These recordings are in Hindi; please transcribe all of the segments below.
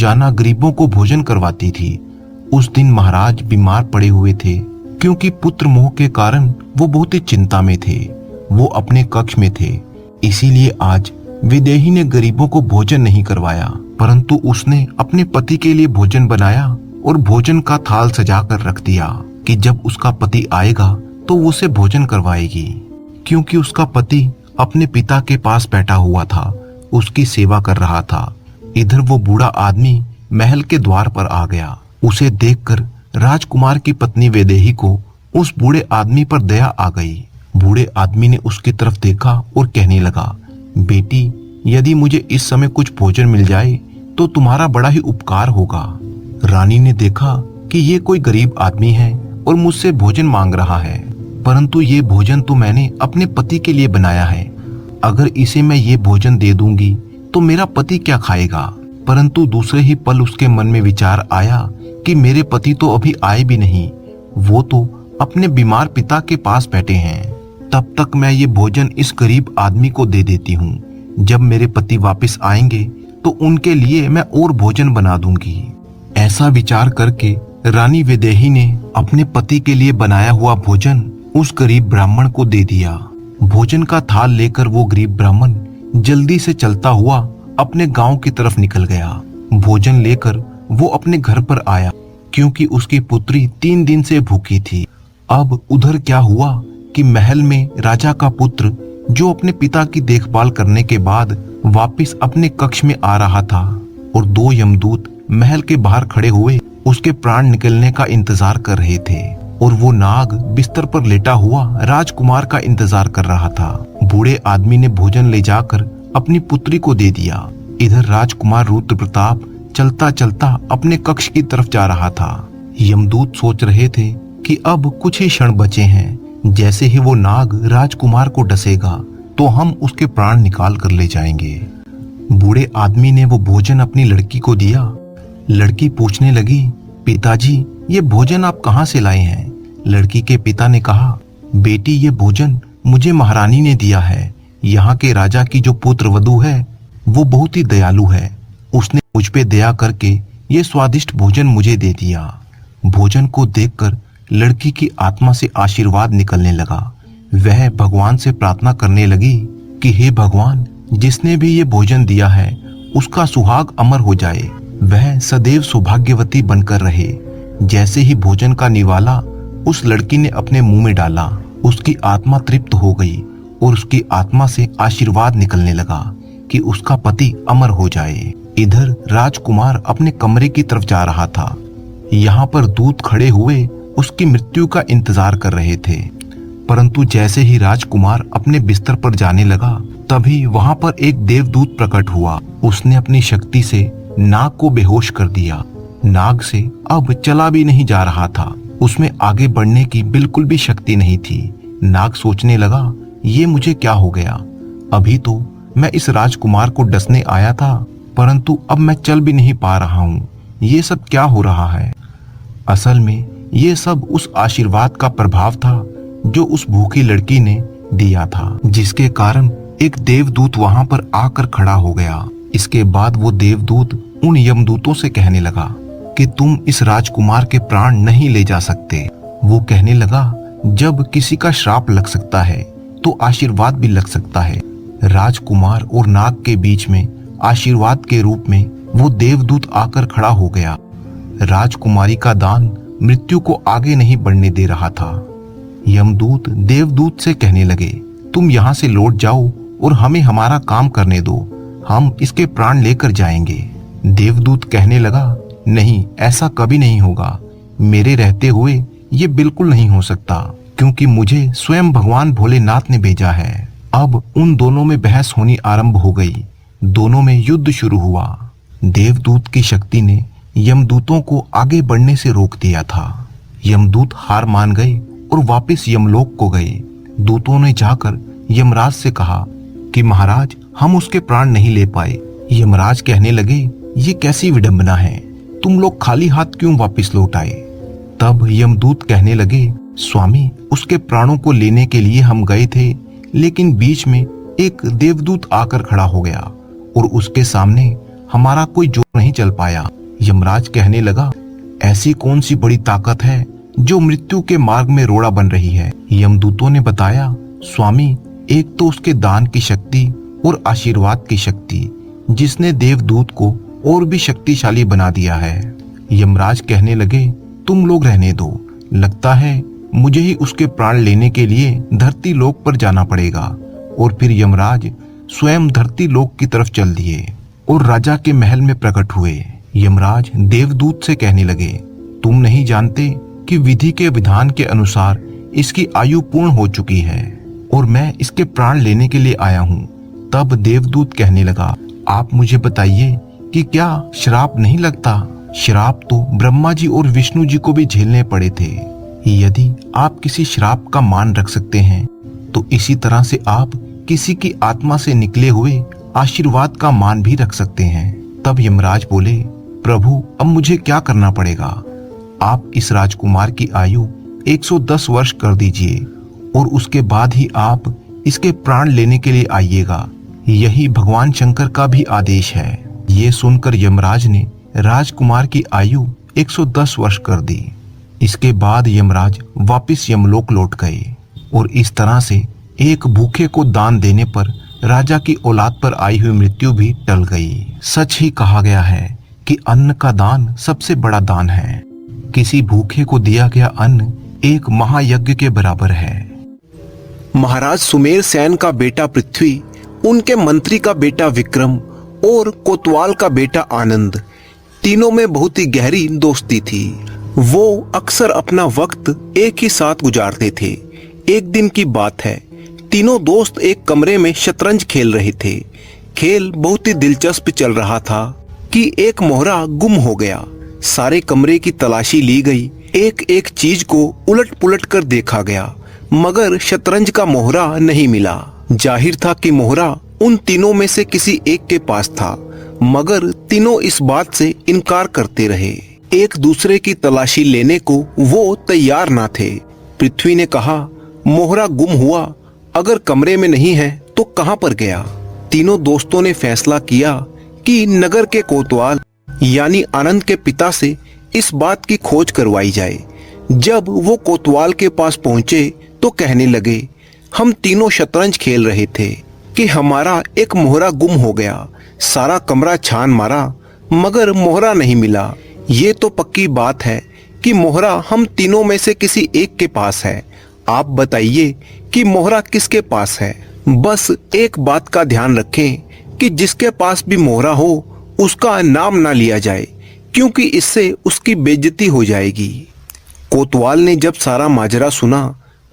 रोजाना गरीबों को भोजन करवाती थी। उस दिन महाराज बीमार पड़े हुए थे, क्योंकि पुत्र मोह के कारण वो बहुत ही चिंता में थे। वो अपने कक्ष में थे, इसीलिए आज विदेही ने गरीबों को भोजन नहीं करवाया, परंतु उसने अपने पति के लिए भोजन बनाया और भोजन का थाल सजा कर रख दिया कि जब उसका पति आएगा तो उसे भोजन करवाएगी। क्योंकि उसका पति अपने पिता के पास बैठा हुआ था, उसकी सेवा कर रहा था। इधर वो बूढ़ा आदमी महल के द्वार पर आ गया। उसे देखकर राजकुमार की पत्नी वैदेही को उस बूढ़े आदमी पर दया आ गई। बूढ़े आदमी ने उसकी तरफ देखा और कहने लगा, बेटी, यदि मुझे इस समय कुछ भोजन मिल जाए तो तुम्हारा बड़ा ही उपकार होगा। रानी ने देखा कि ये कोई गरीब आदमी है और मुझसे भोजन मांग रहा है, परंतु ये भोजन तो मैंने अपने पति के लिए बनाया है। अगर इसे मैं ये भोजन दे दूंगी तो मेरा पति क्या खाएगा। परंतु दूसरे ही पल उसके मन में विचार आया कि मेरे पति तो अभी आए भी नहीं, वो तो अपने बीमार पिता के पास बैठे हैं। तब तक मैं ये भोजन इस गरीब आदमी को दे देती हूँ। जब मेरे पति वापस आएंगे तो उनके लिए मैं और भोजन बना दूंगी। ऐसा विचार करके रानी वैदेही ने अपने पति के लिए बनाया हुआ भोजन उस गरीब ब्राह्मण को दे दिया। भोजन का थाल लेकर वो गरीब ब्राह्मण जल्दी से चलता हुआ अपने गांव की तरफ निकल गया। भोजन लेकर वो अपने घर पर आया, क्योंकि उसकी पुत्री 3 दिन से भूखी थी। अब उधर क्या हुआ कि महल में राजा का पुत्र, जो अपने पिता की देखभाल करने के बाद वापस अपने कक्ष में आ रहा था, और 2 यमदूत महल के बाहर खड़े हुए उसके प्राण निकलने का इंतजार कर रहे थे, और वो नाग बिस्तर पर लेटा हुआ राजकुमार का इंतजार कर रहा था। बूढ़े आदमी ने भोजन ले जाकर अपनी पुत्री को दे दिया। इधर राजकुमार रुद्र प्रताप चलता चलता अपने कक्ष की तरफ जा रहा था। यमदूत सोच रहे थे कि अब कुछ ही क्षण बचे हैं, जैसे ही वो नाग राजकुमार को डसेगा तो हम उसके प्राण निकाल कर ले जाएंगे। बूढ़े आदमी ने वो भोजन अपनी लड़की को दिया। लड़की पूछने लगी, पिताजी, ये भोजन आप कहाँ से लाए हैं? लड़की के पिता ने कहा, बेटी, ये भोजन मुझे महारानी ने दिया है। यहाँ के राजा की जो पुत्र वधू है वो बहुत ही दयालु है, उसने मुझ पे दया करके ये स्वादिष्ट भोजन मुझे दे दिया। भोजन को देखकर लड़की की आत्मा से आशीर्वाद निकलने लगा। वह भगवान से प्रार्थना करने लगी कि हे भगवान, जिसने भी ये भोजन दिया है उसका सुहाग अमर हो जाए, वह सदैव सौभाग्यवती बनकर रहे। जैसे ही भोजन का निवाला उस लड़की ने अपने मुंह में डाला, उसकी आत्मा तृप्त हो गई और उसकी आत्मा से आशीर्वाद निकलने लगा कि उसका पति अमर हो जाए। इधर राजकुमार अपने कमरे की तरफ जा रहा था। यहाँ पर दूत खड़े हुए उसकी मृत्यु का इंतजार कर रहे थे, परंतु जैसे ही राजकुमार अपने बिस्तर पर जाने लगा, तभी वहां पर एक देवदूत प्रकट हुआ। उसने अपनी शक्ति से नाग को बेहोश कर दिया। नाग से अब चला भी नहीं जा रहा था, उसमें आगे बढ़ने की बिल्कुल भी शक्ति नहीं थी। नाग सोचने लगा, ये मुझे क्या हो गया? अभी तो मैं इस राजकुमार को डसने आया था, परंतु अब मैं चल भी नहीं पा रहा हूँ। ये सब क्या हो रहा है? असल में ये सब उस आशीर्वाद का प्रभाव था जो उस भूखी लड़की ने दिया था, जिसके कारण एक देवदूत वहां पर आकर खड़ा हो गया। इसके बाद वो देवदूत उन यमदूतों से कहने लगा कि तुम इस राजकुमार के प्राण नहीं ले जा सकते। वो कहने लगा, जब किसी का श्राप लग सकता है तो आशीर्वाद भी लग सकता है। राजकुमार और नाग के बीच में आशीर्वाद के रूप में वो देवदूत आकर खड़ा हो गया। राजकुमारी का दान मृत्यु को आगे नहीं बढ़ने दे रहा था। यमदूत देवदूत से कहने लगे, तुम यहाँ से लौट जाओ और हमें हमारा काम करने दो, हम इसके प्राण लेकर जाएंगे। देवदूत कहने लगा, नहीं, ऐसा कभी नहीं होगा। मेरे रहते हुए ये बिल्कुल नहीं हो सकता, क्योंकि मुझे स्वयं भगवान भोलेनाथ ने भेजा है। अब उन दोनों में बहस होनी आरंभ हो गई। दोनों में युद्ध शुरू हुआ। देवदूत की शक्ति ने यमदूतों को आगे बढ़ने से रोक दिया था। यमदूत हार मान गए और वापस यमलोक को गए। दूतों ने जाकर यमराज से कहा कि महाराज, हम उसके प्राण नहीं ले पाए। यमराज कहने लगे, ये कैसी विडंबना है, तुम लोग खाली हाथ क्यों वापस लौट आए? तब यमदूत कहने लगे, स्वामी, उसके प्राणों को लेने के लिए हम गए थे, लेकिन बीच में एक देवदूत आकर खड़ा हो गया और उसके सामने हमारा कोई जोर नहीं चल पाया। यमराज कहने लगा, ऐसी कौन सी बड़ी ताकत है जो मृत्यु के मार्ग में रोड़ा बन रही है? यमदूतों ने बताया, स्वामी, एक तो उसके दान की शक्ति और आशीर्वाद की शक्ति, जिसने देवदूत को और भी शक्तिशाली बना दिया है। यमराज कहने लगे, तुम लोग रहने दो, लगता है मुझे ही उसके प्राण लेने के लिए धरती लोक पर जाना पड़ेगा। और फिर यमराज स्वयं धरती लोक की तरफ चल दिए और राजा के महल में प्रकट हुए। यमराज देवदूत से कहने लगे, तुम नहीं जानते कि विधि के विधान के अनुसार इसकी आयु पूर्ण हो चुकी है और मैं इसके प्राण लेने के लिए आया हूँ। तब देवदूत कहने लगा, आप मुझे बताइए कि क्या श्राप नहीं लगता? श्राप तो ब्रह्मा जी और विष्णु जी को भी झेलने पड़े थे। यदि आप किसी श्राप का मान रख सकते हैं तो इसी तरह से आप किसी की आत्मा से निकले हुए आशीर्वाद का मान भी रख सकते हैं। तब यमराज बोले, प्रभु, अब मुझे क्या करना पड़ेगा? आप इस राजकुमार की आयु 110 वर्ष कर दीजिए और उसके बाद ही आप इसके प्राण लेने के लिए आइएगा। यही भगवान शंकर का भी आदेश है। ये सुनकर यमराज ने राजकुमार की आयु 110 वर्ष कर दी। इसके बाद यमराज वापिस यमलोक लौट गए और इस तरह से एक भूखे को दान देने पर राजा की औलाद पर आई हुई मृत्यु भी टल गई। सच ही कहा गया है कि अन्न का दान सबसे बड़ा दान है। किसी भूखे को दिया गया अन्न एक महायज्ञ के बराबर है। महाराज सुमेर सेन का बेटा पृथ्वी, उनके मंत्री का बेटा विक्रम और कोतवाल का बेटा आनंद, तीनों में बहुत ही गहरी दोस्ती थी। वो अक्सर अपना वक्त एक ही साथ गुजारते थे। एक दिन की बात है, तीनों दोस्त एक कमरे में शतरंज खेल रहे थे। खेल बहुत ही दिलचस्प चल रहा था कि एक मोहरा गुम हो गया। सारे कमरे की तलाशी ली गई, एक एक चीज को उलट पुलट कर देखा गया, मगर शतरंज का मोहरा नहीं मिला। जाहिर था कि मोहरा उन तीनों में से किसी एक के पास था, मगर तीनों इस बात से इनकार करते रहे। एक दूसरे की तलाशी लेने को वो तैयार ना थे। पृथ्वी ने कहा, मोहरा गुम हुआ, अगर कमरे में नहीं है तो कहां पर गया? तीनों दोस्तों ने फैसला किया कि नगर के कोतवाल यानी आनंद के पिता से इस बात की खोज करवाई जाए। जब वो कोतवाल के पास पहुंचे तो कहने लगे, हम तीनों शतरंज खेल रहे थे कि हमारा एक मोहरा गुम हो गया। सारा कमरा छान मारा मगर मोहरा नहीं मिला। ये तो पक्की बात है कि मोहरा हम तीनों में से किसी एक के पास है। आप बताइए कि मोहरा किसके पास है? बस एक बात का ध्यान रखें कि जिसके पास भी मोहरा हो उसका नाम ना लिया जाए, क्योंकि इससे उसकी बेइज्जती हो जाएगी। कोतवाल ने जब सारा माजरा सुना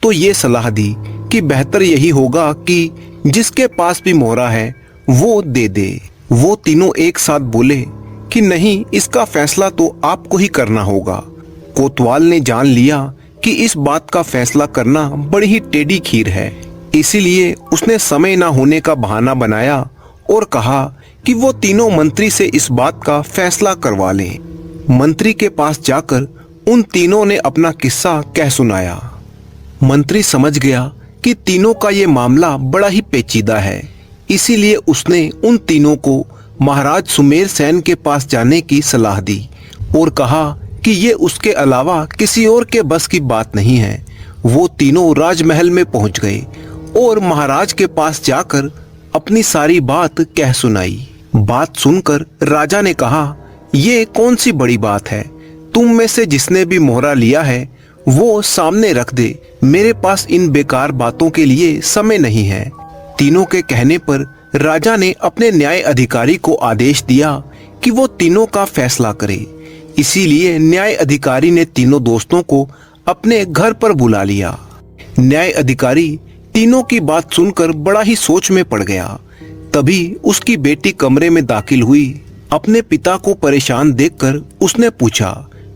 तो ये सलाह दी कि बेहतर यही होगा कि जिसके पास भी मोहरा है वो दे दे। वो तीनों एक साथ बोले कि नहीं, इसका फैसला तो आपको ही करना होगा। कोतवाल ने जान लिया कि इस बात का फैसला करना बड़ी ही टेढ़ी खीर है, इसीलिए उसने समय ना होने का बहाना बनाया और कहा कि वो तीनों मंत्री से इस बात का फैसला करवा लें। मंत्री के पास जाकर उन तीनों ने अपना किस्सा कह सुनाया। मंत्री समझ गया कि तीनों का ये मामला बड़ा ही पेचीदा है, इसीलिए उसने उन तीनों को महाराज सुमेर सेन के पास जाने की सलाह दी और कहा कि ये उसके अलावा किसी और के बस की बात नहीं है। वो तीनों राजमहल में पहुंच गए और महाराज के पास जाकर अपनी सारी बात कह सुनाई। बात सुनकर राजा ने कहा, ये कौन सी बड़ी बात है? तुम में से जिसने भी मोहरा लिया है वो सामने रख दे, मेरे पास इन बेकार बातों के लिए समय नहीं है। तीनों के कहने पर राजा ने अपने न्याय अधिकारी को आदेश दिया कि वो तीनों का फैसला करे। इसीलिए न्याय अधिकारी ने तीनों दोस्तों को अपने घर पर बुला लिया। न्याय अधिकारी तीनों की बात सुनकर बड़ा ही सोच में पड़ गया। तभी उसकी बेटी कमरे में दाखिल हुई। अपने पिता को परेशान देखकर उसने पूछा,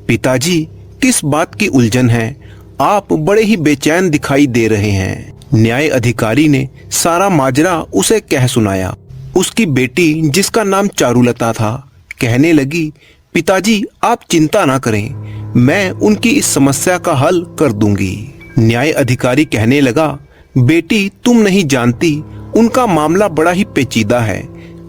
पिताजी, किस बात की उलझन है? आप बड़े ही बेचैन दिखाई दे रहे हैं। न्याय अधिकारी ने सारा माजरा उसे कह सुनाया। उसकी बेटी, जिसका नाम चारुलता था, कहने लगी, पिताजी आप चिंता ना करें, मैं उनकी इस समस्या का हल कर दूंगी। न्याय अधिकारी कहने लगा, बेटी तुम नहीं जानती, उनका मामला बड़ा ही पेचीदा है।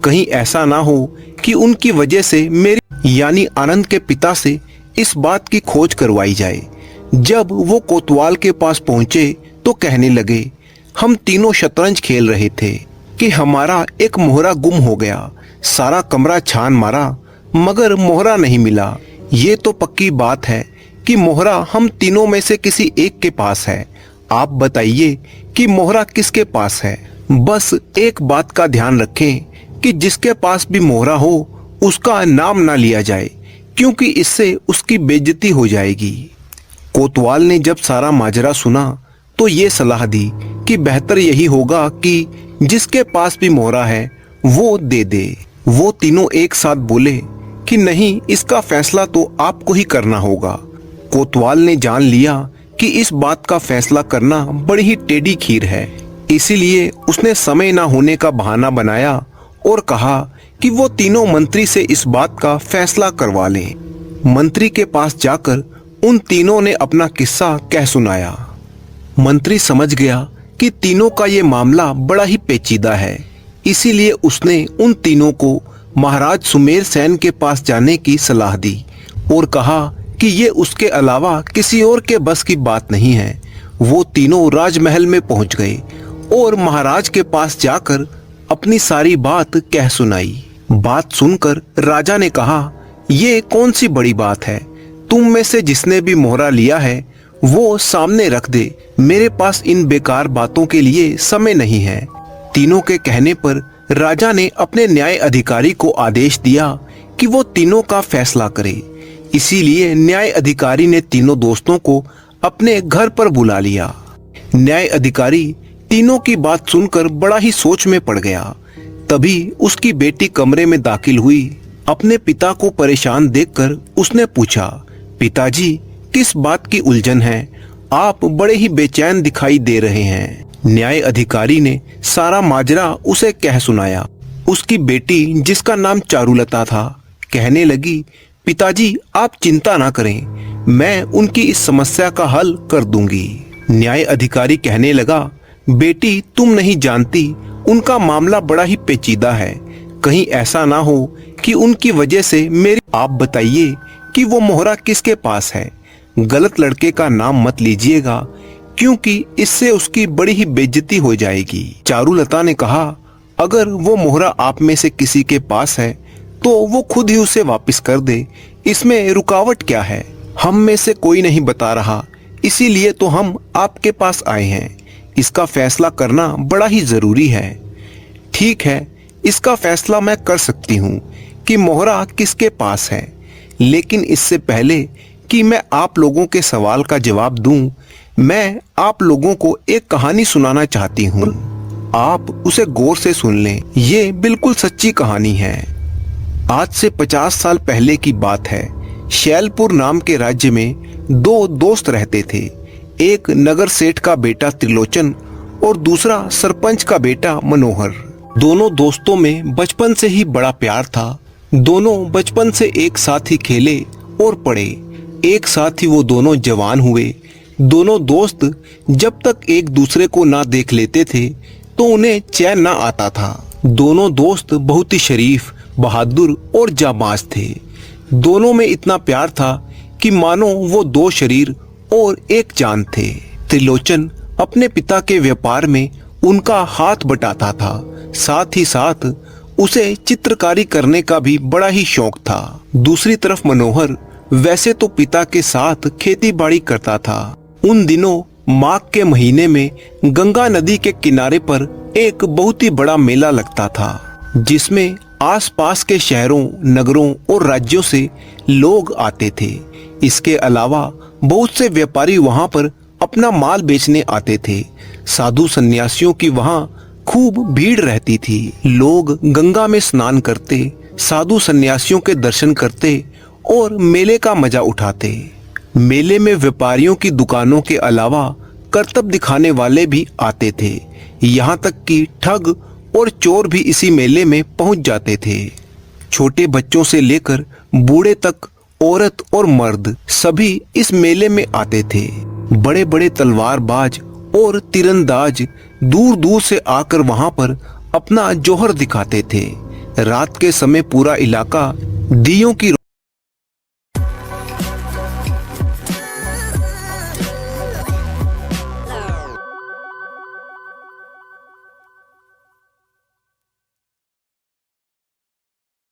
कहीं ऐसा ना हो कि उनकी वजह से मेरी यानी आनंद के पिता से इस बात की खोज करवाई जाए। जब वो कोतवाल के पास पहुंचे तो कहने लगे, हम तीनों शतरंज खेल रहे थे कि हमारा एक मोहरा गुम हो गया। सारा कमरा छान मारा मगर मोहरा नहीं मिला। ये तो पक्की बात है कि मोहरा हम तीनों में से किसी एक के पास है। आप बताइए कि मोहरा किसके पास है। बस एक बात का ध्यान रखें कि जिसके पास भी मोहरा हो उसका नाम ना लिया जाए, क्योंकि इससे उसकी बेइज्जती हो जाएगी। कोतवाल ने जब सारा माजरा सुना तो ये सलाह दी कि बेहतर यही होगा कि जिसके पास भी मोहरा है वो दे दे। वो तीनों एक साथ बोले कि नहीं, इसका फैसला तो आपको ही करना होगा। कोतवाल ने जान लिया कि इस बात का फैसला करना बड़ी ही टेढ़ी खीर है, इसीलिए उसने समय ना होने का बहाना बनाया और कहा कि वो तीनों मंत्री से इस बात का फैसला करवा लें। मंत्री के पास जाकर उन तीनों ने अपना किस्सा कह सुनाया। मंत्री समझ गया कि तीनों का ये मामला बड़ा ही पेचीदा है, इसीलिए उसने उन तीनों को महाराज सुमेर सेन के पास जाने की सलाह दी और कहा कि ये उसके अलावा किसी और के बस की बात नहीं है। वो तीनों राजमहल में पहुंच गए और महाराज के पास जाकर अपनी सारी बात कह सुनाई। बात सुनकर राजा ने कहा, ये कौन सी बड़ी बात है, तुम में से जिसने भी मोहरा लिया है वो सामने रख दे, मेरे पास इन बेकार बातों के लिए समय नहीं है। तीनों के कहने पर राजा ने अपने न्याय अधिकारी को आदेश दिया कि वो तीनों का फैसला करे। इसीलिए न्याय अधिकारी ने तीनों दोस्तों को अपने घर पर बुला लिया। न्याय अधिकारी तीनों की बात सुनकर बड़ा ही सोच में पड़ गया। तभी उसकी बेटी कमरे में दाखिल हुई। अपने पिता को परेशान देखकर उसने पूछा, पिताजी, किस बात की उलझन है? आप बड़े ही बेचैन दिखाई दे रहे हैं। न्याय अधिकारी ने सारा माजरा उसे कह सुनाया। उसकी बेटी, जिसका नाम चारुलता था, कहने लगी, पिताजी आप चिंता ना करें, मैं उनकी इस समस्या का हल कर दूंगी। न्याय अधिकारी कहने लगा, बेटी तुम नहीं जानती, उनका मामला बड़ा ही पेचीदा है, कहीं ऐसा ना हो कि उनकी वजह से मेरी। आप बताइए कि वो मोहरा किसके पास है। गलत लड़के का नाम मत लीजिएगा, क्योंकि इससे उसकी बड़ी ही बेइज्जती हो जाएगी। चारुलता ने कहा, अगर वो मोहरा आप में से किसी के पास है तो वो खुद ही उसे वापस कर दे, इसमें रुकावट क्या है। हम में से कोई नहीं बता रहा, इसीलिए तो हम आपके पास आए हैं। इसका फैसला करना बड़ा ही जरूरी है। ठीक है, इसका फैसला मैं कर सकती हूँ कि मोहरा किसके पास है, लेकिन इससे पहले कि मैं आप लोगों के सवाल का जवाब दूं, मैं आप लोगों को एक कहानी सुनाना चाहती हूँ। आप उसे गौर से सुन लें, ये बिल्कुल सच्ची कहानी है। आज से 50 साल पहले की बात है। शैलपुर नाम के राज्य में दो दोस्त रहते थे। एक नगर सेठ का बेटा त्रिलोचन और दूसरा सरपंच का बेटा मनोहर। दोनों दोस्तों में बचपन से ही बड़ा प्यार था। दोनों बचपन से एक साथ ही खेले और पढ़े। एक साथ ही वो दोनों जवान हुए। दोनों दोस्त जब तक एक दूसरे को ना देख लेते थे तो उन्हें चैन ना आता था। दोनों दोस्त बहुत ही शरीफ, बहादुर और जाबाज थे। दोनों में इतना प्यार था कि मानो वो दो शरीर और एक जान थे। त्रिलोचन अपने पिता के व्यापार में उनका हाथ बटाता था। साथ ही साथ उसे चित्रकारी करने का भी बड़ा ही शौक था। दूसरी तरफ मनोहर वैसे तो पिता के साथ खेती बाड़ी करता था। उन दिनों माघ के महीने में गंगा नदी के किनारे पर एक बहुत ही बड़ा मेला लगता था, जिसमें आसपास के शहरों, नगरों और राज्यों से लोग आते थे। इसके अलावा बहुत से व्यापारी वहां पर अपना माल बेचने आते थे। साधु सन्यासियों की वहां खूब भीड़ रहती थी। लोग गंगा में स्नान करते, साधु सन्यासियों के दर्शन करते और मेले का मजा उठाते। मेले में व्यापारियों की दुकानों के अलावा करतब दिखाने वाले भी आते थे। यहाँ तक कि ठग और चोर भी इसी मेले में पहुंच जाते थे। छोटे बच्चों से लेकर बूढ़े तक, औरत और मर्द सभी इस मेले में आते थे। बड़े बड़े तलवारबाज और तीरंदाज दूर दूर से आकर वहां पर अपना जौहर दिखाते थे। रात के समय पूरा इलाका दियों की